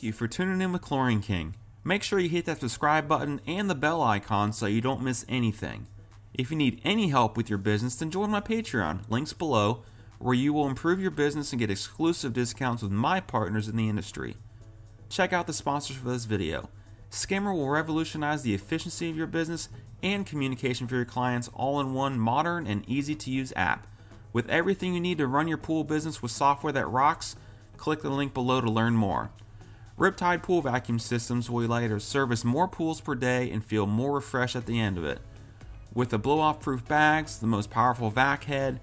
you for tuning in with Chlorine King. Make sure you hit that subscribe button and the bell icon so you don't miss anything. If you need any help with your business, then join my Patreon, links below, where you will improve your business and get exclusive discounts with my partners in the industry. Check out the sponsors for this video. Scammer will revolutionize the efficiency of your business and communication for your clients all in one modern and easy to use app. With everything you need to run your pool business with software that rocks, click the link below to learn more. Riptide Pool Vacuum Systems will allow you to service more pools per day and feel more refreshed at the end of it. With the blow-off proof bags, the most powerful vac head,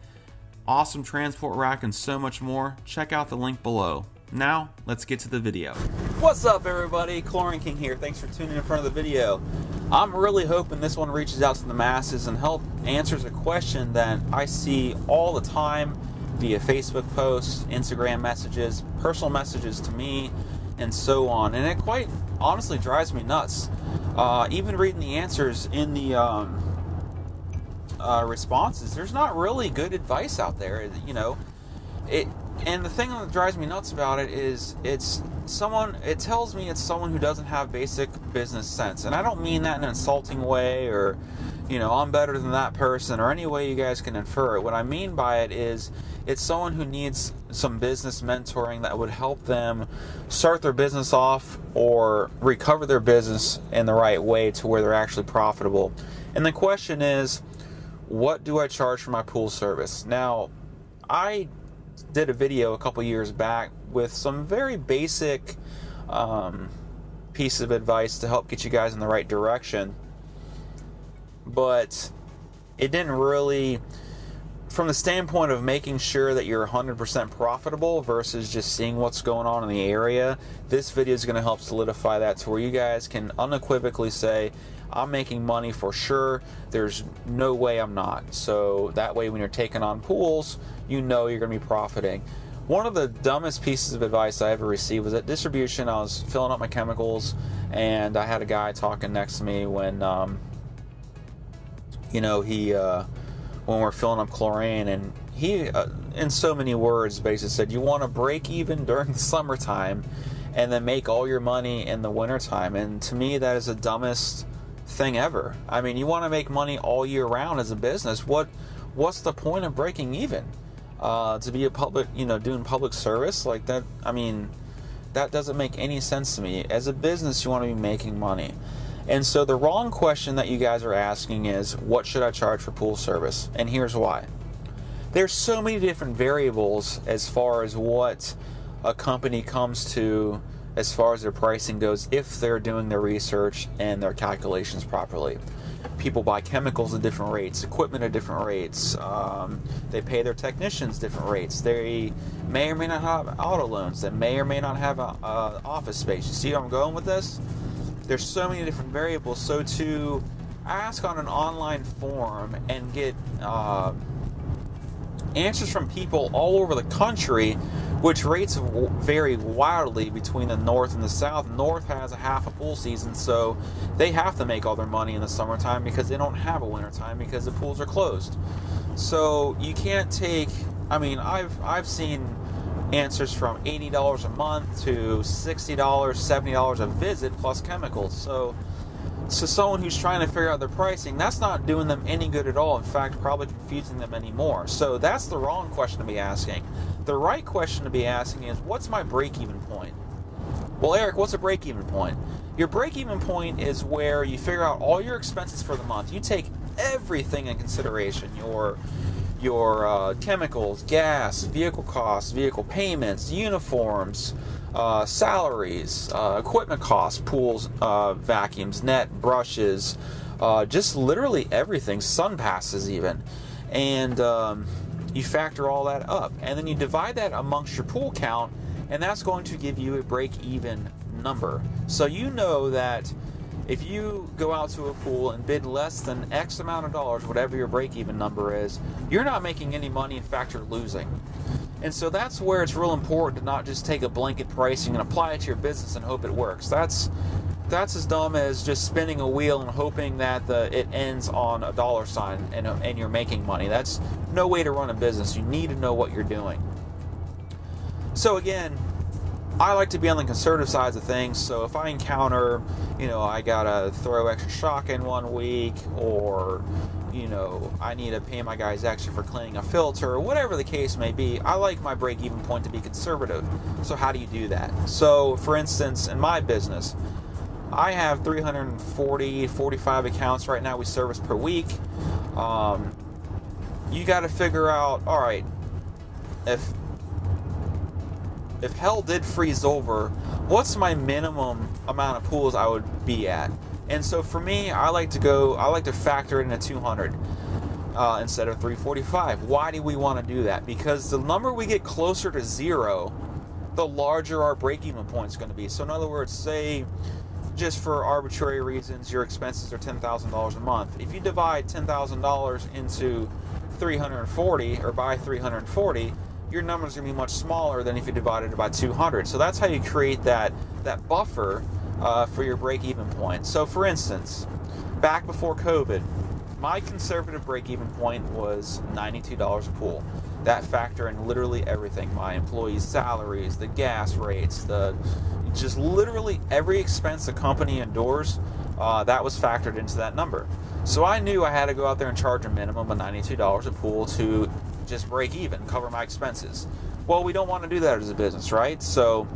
awesome transport rack, and so much more, check out the link below. Now, let's get to the video. What's up, everybody? Chlorine King here. Thanks for tuning in front of the video. I'm really hoping this one reaches out to the masses and answers a question that I see all the time via Facebook posts, Instagram messages, personal messages to me, and so on. And it quite honestly drives me nuts. Even reading the answers in the responses, there's not really good advice out there, you know. And the thing that drives me nuts about it is it tells me it's someone who doesn't have basic business sense. And I don't mean that in an insulting way or, you know, I'm better than that person or any way you guys can infer it. What I mean by it is it's someone who needs some business mentoring that would help them start their business off or recover their business in the right way to where they're actually profitable. And the question is, what do I charge for my pool service? Now, I did a video a couple years back with some very basic piece of advice to help get you guys in the right direction, but it didn't really, from the standpoint of making sure that you're 100% profitable versus just seeing what's going on in the area, this video is going to help solidify that to where you guys can unequivocally say, I'm making money for sure, there's no way I'm not. So that way when you're taking on pools, you know you're going to be profiting. One of the dumbest pieces of advice I ever received was at distribution. I was filling up my chemicals and I had a guy talking next to me when you know, when we're filling up chlorine, and he in so many words basically said, you want to break even during the summertime and then make all your money in the wintertime. And to me, that is the dumbest thing ever. I mean, you want to make money all year round as a business. What's the point of breaking even? To be a public, you know, doing public service like that, I mean, that doesn't make any sense to me. As a business, you want to be making money. And so the wrong question that you guys are asking is, what should I charge for pool service? And here's why. There's so many different variables as far as what a company comes to as far as their pricing goes, if they're doing their research and their calculations properly. People buy chemicals at different rates, equipment at different rates, they pay their technicians different rates, they may or may not have auto loans, they may or may not have office space. You see where I'm going with this? There's so many different variables. So to ask on an online forum and get answers from people all over the country, which rates vary wildly between the north and the south. North has a half a pool season, so they have to make all their money in the summertime because they don't have a wintertime because the pools are closed. So you can't take, I mean, I've seen answers from $80 a month to $60, $70 a visit plus chemicals. So someone who's trying to figure out their pricing, that's not doing them any good at all. In fact, probably confusing them anymore. So that's the wrong question to be asking. The right question to be asking is, what's my break-even point? Well, Eric, what's a break-even point? Your break-even point is where you figure out all your expenses for the month. You take everything in consideration, your chemicals, gas, vehicle costs, vehicle payments, uniforms, salaries, equipment costs, pools, vacuums, net, brushes, just literally everything, sun passes even. And you factor all that up. And then you divide that amongst your pool count, and that's going to give you a break-even number. So you know that if you go out to a pool and bid less than X amount of dollars, whatever your break-even number is, you're not making any money. In fact, you're losing. And so that's where it's real important to not just take a blanket pricing and apply it to your business and hope it works. That's as dumb as just spinning a wheel and hoping that it ends on a dollar sign and you're making money. That's no way to run a business. You need to know what you're doing. So again, I like to be on the conservative sides of things, so if I encounter, I gotta throw extra shock in 1 week, or, I need to pay my guys extra for cleaning a filter, or whatever the case may be, I like my break-even point to be conservative. So how do you do that? So, for instance, in my business, I have 45 accounts right now we service per week. You gotta figure out, all right, if hell did freeze over, what's my minimum amount of pools I would be at? And so for me, I like to factor it in at 200 instead of 345. Why do we want to do that? Because the number we get closer to zero, the larger our break-even point is going to be. So in other words, say, just for arbitrary reasons, your expenses are $10,000 a month. If you divide $10,000 into 340, or by 340, your number's going to be much smaller than if you divided it by 200. So that's how you create that buffer for your break-even point. So for instance, back before COVID, my conservative break-even point was $92 a pool. That factor in literally everything: my employees' salaries, the gas rates, just literally every expense the company endures, that was factored into that number. So I knew I had to go out there and charge a minimum of $92 a pool to just break even, cover my expenses. Well, we don't want to do that as a business, right? So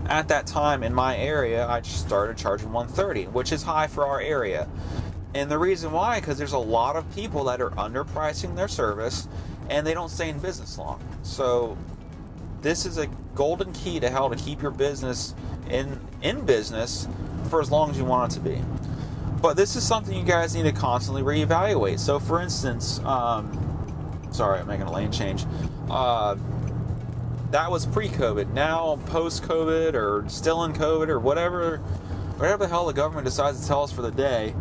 at that time in my area, I just started charging $130, which is high for our area. And the reason why, because there's a lot of people that are underpricing their service and they don't stay in business long. So this is a golden key to how to keep your business in business for as long as you want it to be. But this is something you guys need to constantly reevaluate. So for instance, sorry, I'm making a lane change. That was pre-COVID. Now, post-COVID, or still in COVID, or whatever the hell the government decides to tell us for the day,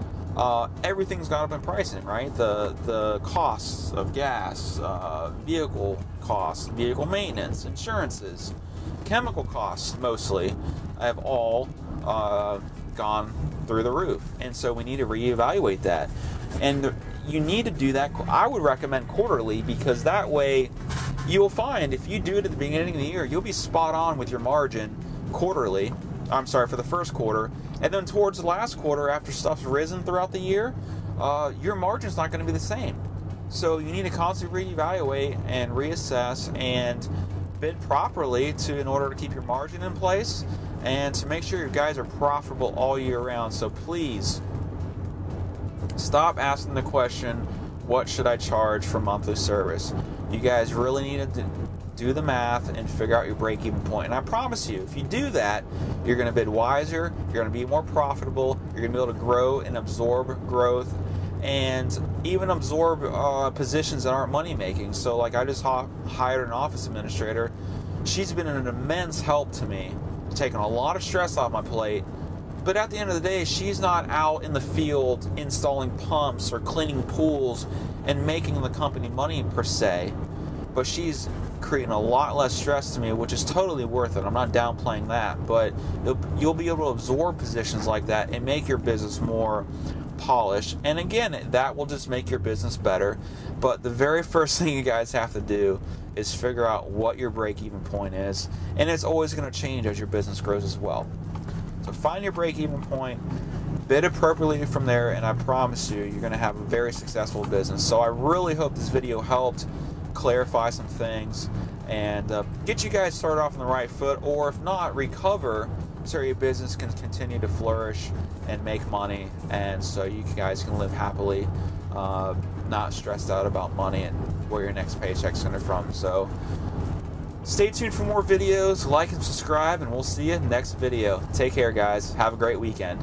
everything's gone up in pricing, right? The costs of gas, vehicle costs, vehicle maintenance, insurances, chemical costs mostly have all gone through the roof. And so we need to reevaluate that. And you need to do that. I would recommend quarterly, because that way you'll find if you do it at the beginning of the year, you'll be spot on with your margin quarterly. I'm sorry, for the first quarter. And then towards the last quarter, after stuff's risen throughout the year, your margin's not going to be the same. So you need to constantly reevaluate and reassess and bid properly in order to keep your margin in place and to make sure your guys are profitable all year round. So please stop asking the question, what should I charge for monthly service? You guys really need to do the math and figure out your break-even point. And I promise you, if you do that, you're going to bid wiser, you're going to be more profitable, you're going to be able to grow and absorb growth, and even absorb positions that aren't money-making. So like, I just hired an office administrator. She's been an immense help to me, taking a lot of stress off my plate. But at the end of the day, she's not out in the field installing pumps or cleaning pools and making the company money per se. But she's creating a lot less stress to me, which is totally worth it. I'm not downplaying that. But you'll be able to absorb positions like that and make your business more polished. And again, that will just make your business better. But the very first thing you guys have to do is figure out what your break-even point is. And it's always going to change as your business grows as well. So find your break-even point, bid appropriately from there, and I promise you, you're going to have a very successful business. So I really hope this video helped clarify some things and get you guys started off on the right foot, or if not, recover so your business can continue to flourish and make money, and so you guys can live happily, not stressed out about money and where your next paycheck's coming from. So stay tuned for more videos, like and subscribe, and we'll see you next video. Take care, guys. Have a great weekend.